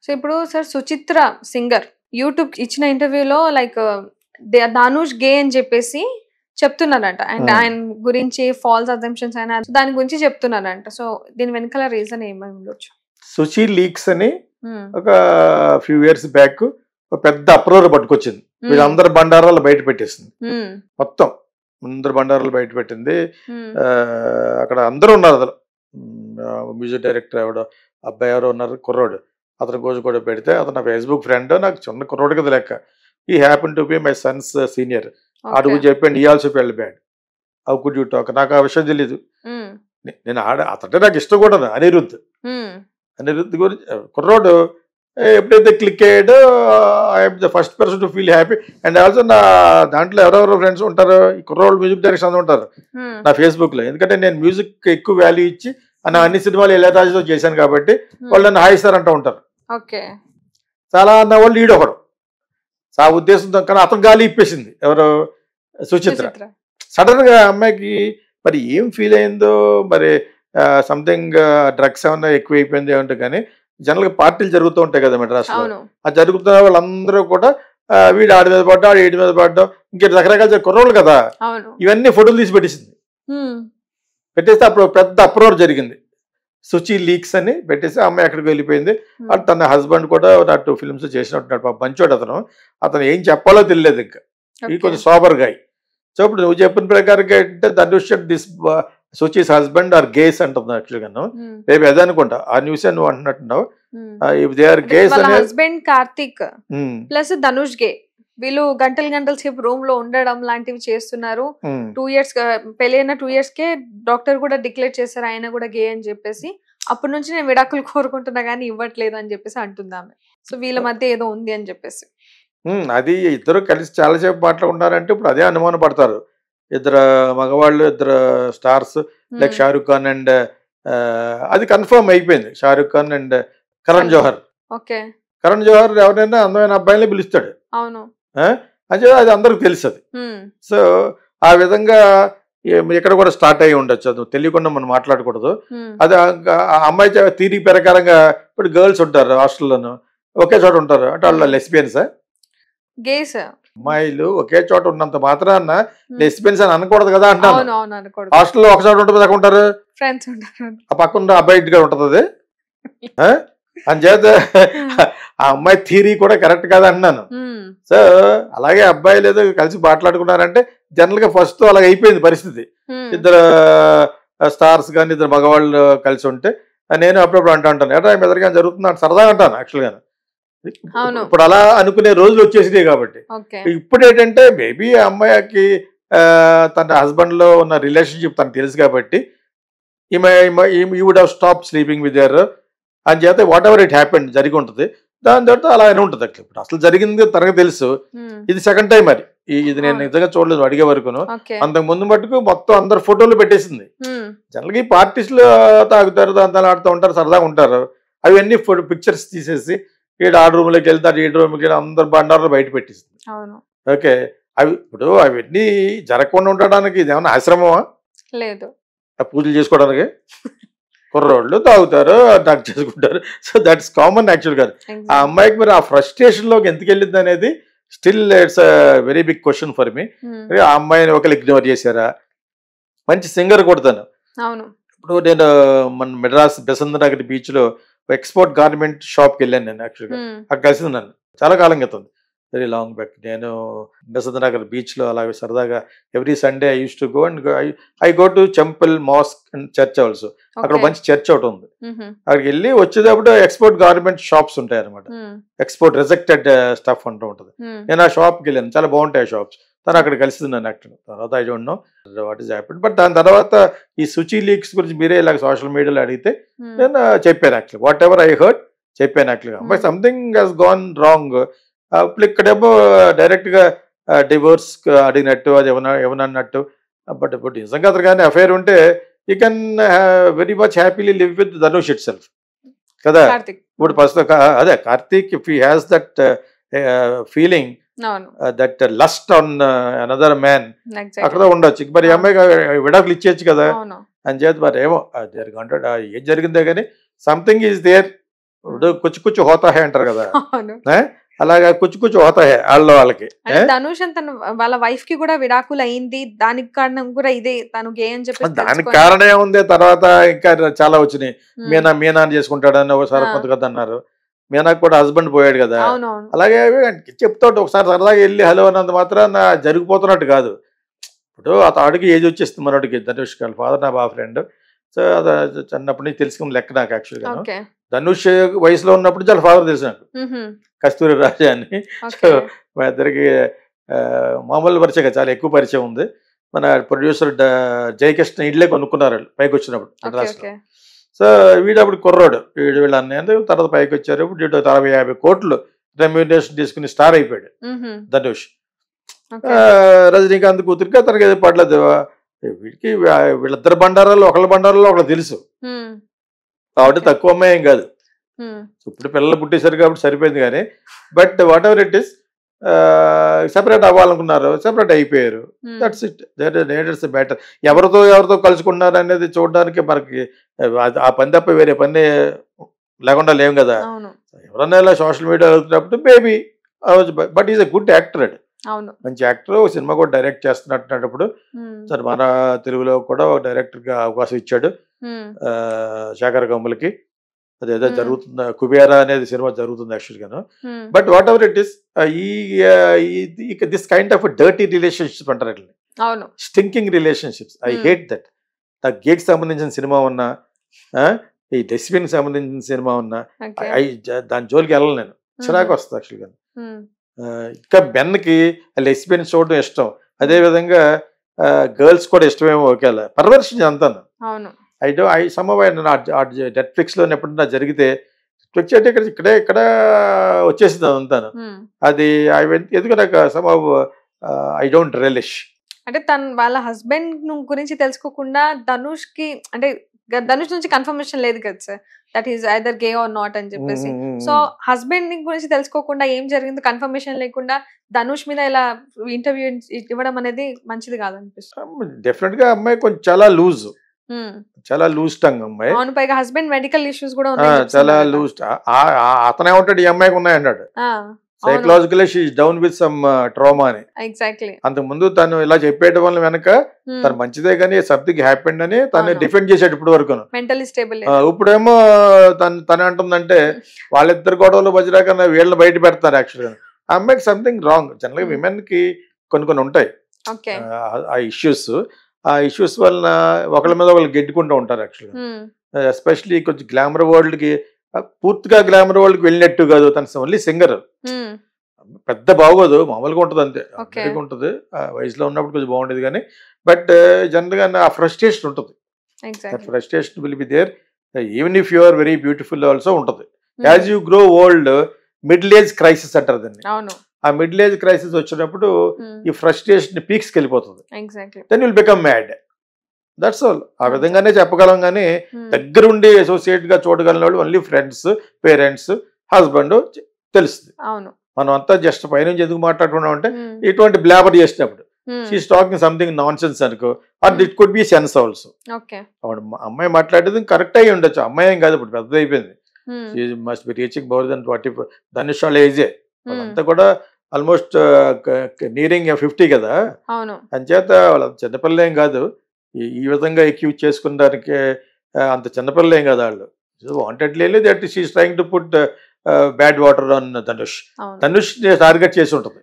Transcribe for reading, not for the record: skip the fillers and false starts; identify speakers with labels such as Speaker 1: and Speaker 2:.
Speaker 1: So ఇప్పుడు sir Suchitra singer YouTube ఇచ్చిన ఇంటర్వ్యూలో లైక్ ధనుష్ గే అని చెప్పేసి చెప్తున్నారంట. అండ్ ఆయన గురించి ఫాల్స్ అజంప్షన్స్ అయినా దాని గురించి చెప్తున్నారంట. సో దీని వెనకాల రీజన్ ఏమై ఉండొచ్చు?
Speaker 2: సుచి లీక్స్ అని ఒక ఫ్యూ ఇయర్స్ బ్యాక్ ఒక పెద్ద అప్రోర్ పట్టుకొచ్చింది. వీళ్ళందరి బండారాలు బయట పెట్టేసింది. మొత్తం అందరు బండారాలు బయట పెట్టింది. అక్కడ అందరూ ఉన్నారు. అసలు మ్యూజిక్ డైరెక్టర్ ఎవడో అబ్బాయి ఎవరో ఉన్నారు, కుర్రోడు. అతని కోసం కూడా పెడితే అతను నా ఫేస్బుక్ ఫ్రెండ్, నాకు చిన్న కుర్రోడు కదా లెక్క. ఈ happen to be my Sons senior. అడుగు చెప్పండి, ఈ also felt bad, how could you talk. నాకు ఆ విషయం తెలీదు. నేను అతడే నాకు ఇష్టం కూడా. అనిరుద్ధ్ గురించి కుర్రోడు ఎప్పుడైతే క్లిక్ అయ్యాడో I'm the first person to feel happy. And also నా దాంట్లో ఎవరెవరో ఫ్రెండ్స్ ఉంటారు, ఈ కుర్రోళ్ళు మ్యూజిక్ డైరెక్షన్ అందరూ ఉంటారు నా ఫేస్బుక్లో. ఎందుకంటే నేను మ్యూజిక్ ఎక్కువ వాల్యూ ఇచ్చి అన్ని సినిమాలు ఇళయరాజుతో చేశాను కాబట్టి వాళ్ళు నన్ను హాయిస్తారంటూ ఉంటారు. చాలా అన్న వాళ్ళు ఈడొకడు ఆ ఉద్దేశంతో. కానీ అతను గాలి ఇప్పేసింది ఎవరు, సుచిత్ర. సడన్ గా అమ్మాయికి మరి ఏం ఫీల్ అయిందో మరి, సంథింగ్ డ్రగ్స్ ఏమన్నా ఎక్కువ అయిపోయింది ఏమంటే. కానీ జనరల్గా పార్టీలు జరుగుతూ ఉంటాయి కదా మెడ్రాస్లో. ఆ జరుగుతున్న వాళ్ళందరూ కూడా వీడు ఆడి మీద పడ్డా, ఆడి ఏడి మీద పడ్డా, ఇంకే రకరకాల కుర్రోళ్ళు కదా, ఇవన్నీ ఫోటోలు తీసి పెట్టేసింది. పెట్టేస్తే అప్పుడు పెద్ద అప్రోర్ జరిగింది. సుచి లీక్స్ అని పెట్టేసి అమ్మాయి అక్కడికి వెళ్ళిపోయింది. అటు తన హస్బెండ్ కూడా నాటు ఫిల్మ్స్ చేసినట్టున్నాడు, మంచోడు అతను. అతను ఏం చెప్పాలో తెలియలేదు ఇంకా. ఈ కొంచెం సోబర్ గాయ్. సో ఇప్పుడు నువ్వు చెప్పిన ప్రకారంగా అంటే Dhanush this Suchi's husband are gays అంటుంది యాక్చువల్గా. రేపు అదే అనుకుంటా ఆ న్యూస్ నువ్వు అంటున్నట్టున్నావు. If they are gays
Speaker 1: husband Karthik plus Dhanush gay, వీళ్ళు గంటలు సేపు రూమ్ లో ఉండడం లాంటివి చేస్తున్నారు. 2 years పెళ్ళైన 2 years కే డాక్టర్ కూడా డిక్లేర్ చేశారు ఆయన కూడా గే అని చెప్పేసి. అప్పటి నుంచి నేను విడాకులు కోరుకుంటున్నా కానీ ఇవ్వట్లేదు అని చెప్పేసి అంటుందామె. సో వీళ్ళ మధ్య ఏదో ఉంది అని చెప్పేసి.
Speaker 2: అది ఇద్దరు కలిసి చాలాసేపు మాట్లాడుకుంటారంటే ఇప్పుడు అదే అనుమానం పడతారు. ఇద్దరు మగవాళ్ళు, ఇద్దరు stars like Shahrukh Khan and అది కన్ఫర్మ్ అయిపోయింది. షారుఖ్ ఖాన్ అండ్ కరణ్ జోహర్. కరణ్ జోహర్ ఎవరైనా అందమైన అబ్బాయిని పిలుస్తాడు.
Speaker 1: అవును,
Speaker 2: అంటే అది అందరికి తెలుసు అది. సో ఆ విధంగా ఇక్కడ కూడా స్టార్ట్ అయ్యి ఉండొచ్చు. అది తెలియకుండా మనం మాట్లాడకూడదు. అది ఆ అమ్మాయి తీరి ప్రకారంగా ఇప్పుడు గర్ల్స్ ఉంటారు హాస్టల్లోనూ, ఒకే చోట ఉంటారు అంటే వాళ్ళు లెస్బియన్సా?
Speaker 1: గేస్.
Speaker 2: అమ్మాయిలు ఒకే చోట ఉన్నంత మాత్రాన లెస్బియన్స్ అని అనకూడదు కదా అంటాను. హాస్టల్లో ఒక చోట ఉంటుంది, అక్కడ ఉంటారు ఆ పక్కన అబ్బాయి ఇంటిగా ఉంటుంది. అది అంచేత ఆ అమ్మాయి థీరీ కూడా కరెక్ట్ కాదు అంటున్నాను. సో అలాగే అబ్బాయిలు ఏదో కలిసి మాట్లాడుకున్నారంటే జనరల్ గా ఫస్ట్ అలాగే అయిపోయింది పరిస్థితి. ఇద్దరు స్టార్స్ కానీ ఇద్దరు మగవాళ్ళు కలిసి ఉంటే నేను అప్పుడప్పుడు అంటాను ఎట్లా ఎదురుగా జరుగుతుంది అంటే సరదాగా అంటాను యాక్చువల్ గా. ఇప్పుడు అలా అనుకునే రోజులు వచ్చేసినాయి కాబట్టి ఇప్పుడు ఏంటంటే మేబీ ఆ అమ్మాయికి తన హస్బెండ్ లో ఉన్న రిలేషన్షిప్ తనకు తెలుసు కాబట్టి ఈ would have stop sleeping with there అని చేస్తే వాట్ ఎవర్ ఇట్ హ్యాపెండ్ జరిగి ఉంటుంది. దాని తర్వాత అలానే ఉంటుంది. ఇప్పుడు అసలు జరిగింది తనకు తెలుసు. ఇది సెకండ్ టైం మరి. ఇది నేను నిజంగా చూడలేదు అడిగే వరకును. అంతకు ముందు మటుకు మొత్తం అందరు ఫోటోలు పెట్టేసింది. జనరల్గా ఈ పార్టీస్లో తాగుతారు, దాంతో ఆడుతూ ఉంటారు, సరదాగా ఉంటారు. అవన్నీ పిక్చర్స్ తీసేసి ఈడ ఆ రూమ్లోకి వెళ్తారు, ఈ రూమ్కి వెళ్ళి అందరు బండారులు బయట పెట్టేసింది. ఓకే, అవి ఇప్పుడు అవన్నీ జరగకుండా ఉండడానికి ఇది ఏమన్నా ఆశ్రమమా?
Speaker 1: లేదు.
Speaker 2: పూజలు చేసుకోవడానికి కుర్రోళ్ళు తాగుతారు, డ్రగ్ చేసుకుంటారు. సో దట్స్ కామన్ యాక్చువల్ గా. ఆ అమ్మాయికి మరి ఆ ఫ్రస్ట్రేషన్ లోకి ఎందుకు వెళ్ళింది అనేది still it's very big question for me. ఆ అమ్మాయిని ఒకరు ఇగ్నోర్ చేశారా? మంచి సింగర్ కొడతాను. ఇప్పుడు నేను మన మెడ్రాస్ బెసంత్ నగర్ బీచ్ లో ఎక్స్పోర్ట్ గార్మెంట్ షాప్కి వెళ్ళాను నేను యాక్చువల్గా. అక్కడ కలిసింది నన్ను చాలా కాలం క్రితం, వెరీ లాంగ్ బ్యాక్. నేను బెసంత్ నగర్ బీచ్ లో అలాగే సరదాగా every Sunday I use to go and I go to temple, mask and church also. అక్కడ మంచి చర్చ్ ఒకటి ఉంది. అక్కడికి వెళ్ళి వచ్చేటప్పుడు ఎక్స్పోర్ట్ గార్మెంట్ షాప్స్ ఉంటాయి అనమాట. ఎక్స్పోర్ట్ రిజెక్టెడ్ స్టఫ్ అంటూ ఉంటుంది. నేను ఆ షాప్కి వెళ్ళాను, చాలా బాగుంటాయి ఆ షాప్స్. తను అక్కడ కలిసింది నన్ను యాక్చువల్. తర్వాత I don't know what is happened. But దాని తర్వాత ఈ సుచి లీక్స్ గురించి మీరే ఇలాగ సోషల్ మీడియాలో అడిగితే నేను చెప్పాను actual. Whatever I heard చెప్పాను యాక్చువల్గా. But something he's gone wrong. ఇక్కడేమో డైరెక్ట్ గా డివోర్స్ అడిగినట్టు అది ఏమన్నట్టు. బట్ ఇప్పుడు నిజంగా అతను కానీ అఫైర్ ఉంటే you can very much happily live with Dhanush it self కదా. ఇప్పుడు ఫస్ట్ అదే Karthik if he has that feeling, that lust on another man, అక్కడ ఉండొచ్చు. మరి అమ్మాయికి విడాకులు ఇచ్చేయచ్చు కదా అని చేతి. మరి ఏమో ఏం జరిగిందే కానీ సంథింగ్ ఈజ్ దేర్. ఇప్పుడు కుచ్చు కుచ్చు హోతాహే అంటారు కదా,
Speaker 1: అవును.
Speaker 2: అలాగా కుచ్చు కుచ్చు హోతాహే వాళ్ళకి.
Speaker 1: అంటే ధనుష్ అని తన వాళ్ళ వైఫ్ కి కూడా విడాకులు అయింది, దానికి కారణం కూడా ఇదే, తను గే అని చెప్పి
Speaker 2: దానికి కారణం ఏముంది, తర్వాత ఇంకా చాలా వచ్చినాయి. మీనా అని చేసుకుంటాడని ఒకసారి కొంత కదా అన్నారు. మీనాకు కూడా హస్బెండ్ పోయాడు కదా, అలాగే చెప్తా ఒకసారి సరదాగా వెళ్ళి హలో అన్నంత మాత్రం జరిగిపోతున్నట్టు కాదు. ఇప్పుడు అడిగి ఏజ్ వచ్చేస్తుంది మనోడికి. ధనుష్ వాళ్ళ ఫాదర్ నా బాగా ఫ్రెండ్. సో అది చిన్నప్పటి నుంచి తెలుసుకుని లెక్క నాకు యాక్చువల్గా. ధనుష్ వయసులో ఉన్నప్పుడు చాలా ఫాదర్ తెలుసు నాకు, కస్తూరి రాజా అని. సో మా ఇద్దరికి మామూలు పరిచయం, చాలా ఎక్కువ పరిచయం ఉంది. మన ప్రొడ్యూసర్ జయకృష్ణ ఇళ్ళే కొనుక్కున్నారు పైకి వచ్చినప్పుడు మద్రాసులో. సో వీడు అప్పుడు కుర్రాడు, వీళ్ళ అన్నయ్య. తర్వాత పైకి వచ్చారు. ఇప్పుడు 60-50 కోట్లు రెమ్యూనరేషన్ తీసుకుని స్టార్ అయిపోయాడు ధనుష్. రజనీకాంత్ కూతురికి తనకి ఏదో పడలేదు. వీడికి వీళ్ళిద్దరు బండారాలు ఒకళ్ళ బండారాల్లో ఒకళ్ళు తెలుసు కాబట్టి తక్కువ అమ్మాయి ఏం కాదు. ఇప్పుడు పిల్లలు పుట్టేశారు కాబట్టి సరిపోయింది. కానీ but whatever it is, separate అవ్వాలనుకున్నారు, సెపరేట్ అయిపోయారు. That's it, that's better. ఎవరితో కలుసుకున్నారు అనేది చూడడానికి మనకి ఆ పని తప్ప వేరే పని లేకుండా లేవు కదా. ఎవరన్నా ఇలా సోషల్ మీడియా వెళ్తున్నప్పుడు maybe, but is a good actor అండి, మంచి యాక్టర్. సినిమా కూడా డైరెక్ట్ చేస్తున్నప్పుడు సరే మన తెలుగులో కూడా డైరెక్టర్ గా అవకాశం ఇచ్చాడు శేఖర్ కమ్ములకి. అదేదో జరుగుతుంది, కుబేరా అనేది సినిమా జరుగుతుంది యాక్చువల్ గాను. But whatever it is, this kind of dirty relationship అంటారు అట్లా, stinking relationships. I hate that. నాకు గేక్ సంబంధించిన సినిమా ఉన్నా, ఈ డస్ట్బిన్ సంబంధించిన సినిమా ఉన్నా, దాని జోలికి వెళ్ళను నేను, చిరాకు వస్తుంది యాక్చువల్ గా. ఇంకా బెన్కి లెస్బియన్ చూడడం ఇష్టం, అదేవిధంగా గర్ల్స్ కూడా ఇష్టమేమో. ఒకేలా పర్వర్షన్ అంతాను. నెట్ఫ్లిక్స్ లో ఎప్పుడన్నా జరిగితే ఇక్కడ వచ్చేసింది అదంతాను. అది ఎందుకు నాకు ఐ డోంట్ రిలిష్.
Speaker 1: అంటే వాళ్ళ హస్బెండ్ గురించి తెలుసుకోకుండా ధనుష్ కి, అంటే ధనుష్ నుంచి కన్ఫర్మేషన్ లేదు కదా sir, that is either gay or not అని చెప్పేసి. సో హస్బెండ్ గురించి తెలుసుకోకుండా ఏం జరిగింది కన్ఫర్మేషన్ లేకుండా ధనుష్ మీద ఇలా ఇంటర్వ్యూ ఇవ్వడం అనేది మంచిది కాదనిపిస్తుంది.
Speaker 2: డెఫినెట్ గా అమ్మాయి కొంచెం చాలా లూజ్ టంగ్ అమ్మాయి.
Speaker 1: అవును, పైగా హస్బెండ్ మెడికల్ ఇష్యూస్ కూడా ఉన్నాయి,
Speaker 2: చాలా లూజ్. అతనే ఉంటాడు, ఈ అమ్మాయికి ఉన్నాయన్నాడు. Psychological she is down with some trauma అని.
Speaker 1: ఎగ్జాక్ట్లీ.
Speaker 2: అంతకుముందు తను ఇలా చెప్పేయడం వల్ల వెనక తను మంచిదే కానీ సంథింగ్ హ్యాపెండ్ అని తను డిఫెండ్ చేసాడు ఇప్పటి వరకు.
Speaker 1: Mentally stable.
Speaker 2: ఇప్పుడేమో తను అంటుందంటే వాళ్ళిద్దరు గొడవలు బజరా కన్నా వీళ్ళని బయట పెడతారు యాక్చువల్గా. ఆ అమ్మాయికి సంథింగ్ రాంగ్. జనరల్ గా విమెన్ కి కొన్ని ఉంటాయి ఆ ఇష్యూస్ వలన ఒకళ్ళ మీద ఒకళ్ళు గెట్టుకుంటూ ఉంటారు యాక్చువల్గా. ఎస్పెషలీ కొంచెం గ్లామర్ వరల్డ్ కి, పూర్తిగా గ్లామర్ వరల్డ్ కి వెళ్ళినట్టు కాదు. తన ఓన్లీ సింగర్, పెద్ద బాగోదు, మామూలుగా ఉంటుంది అంతే. ఉంటుంది వయసులో ఉన్నప్పుడు కొంచెం బాగుండేది కానీ, బట్ జనరల్ గా ఆ ఫ్రస్ట్రేషన్ ఉంటుంది. Frustration will be there even if you are very beautiful also ఉంటుంది. As you grow old, middle age crisis అంటారు దాన్ని. ఆ మిడిల్ ఏజ్ క్రైసిస్ వచ్చినప్పుడు ఈ ఫ్రస్ట్రేషన్ పీక్స్కి వెళ్ళిపోతుంది. Then will become mad. That's all. ఆ విధంగానే చెప్పగలం కానీ దగ్గరుండి అసోసియేట్ గా చూడగలిగిన వాళ్ళు ఓన్లీ ఫ్రెండ్స్, పేరెంట్స్, హస్బెండ్ తెలుస్తుంది. మనం అంతా జస్ట్ పైనుంచి ఎందుకు మాట్లాడుకున్నాం అంటే ఇటువంటి బ్లాబర్ చేసినప్పుడు she is talking something nonsense అనుకో, or it could be sense also. అమ్మాయి మాట్లాడేది కరెక్ట్ అయ్యి ఉండొచ్చు, అమ్మాయి ఏం కాదు, ఇప్పుడు పెద్ద అయిపోయింది. Must be reaching more than 40. Dhanush వాళ్ళ ఏజే, వాళ్ళంతా కూడా ఆల్మోస్ట్ నియరింగ్ 50 కదా. అంచేత వాళ్ళ చిన్నపిల్లలు ఏం కాదు. ఈ విధంగా ఎక్యూజ్ చేసుకున్నానికి అంత చిన్నపిల్లలు ఏం కాదు వాళ్ళు. Wantedly that she is trying to put bad water on Dhanush. Dhanush target చేసి ఉంటుంది.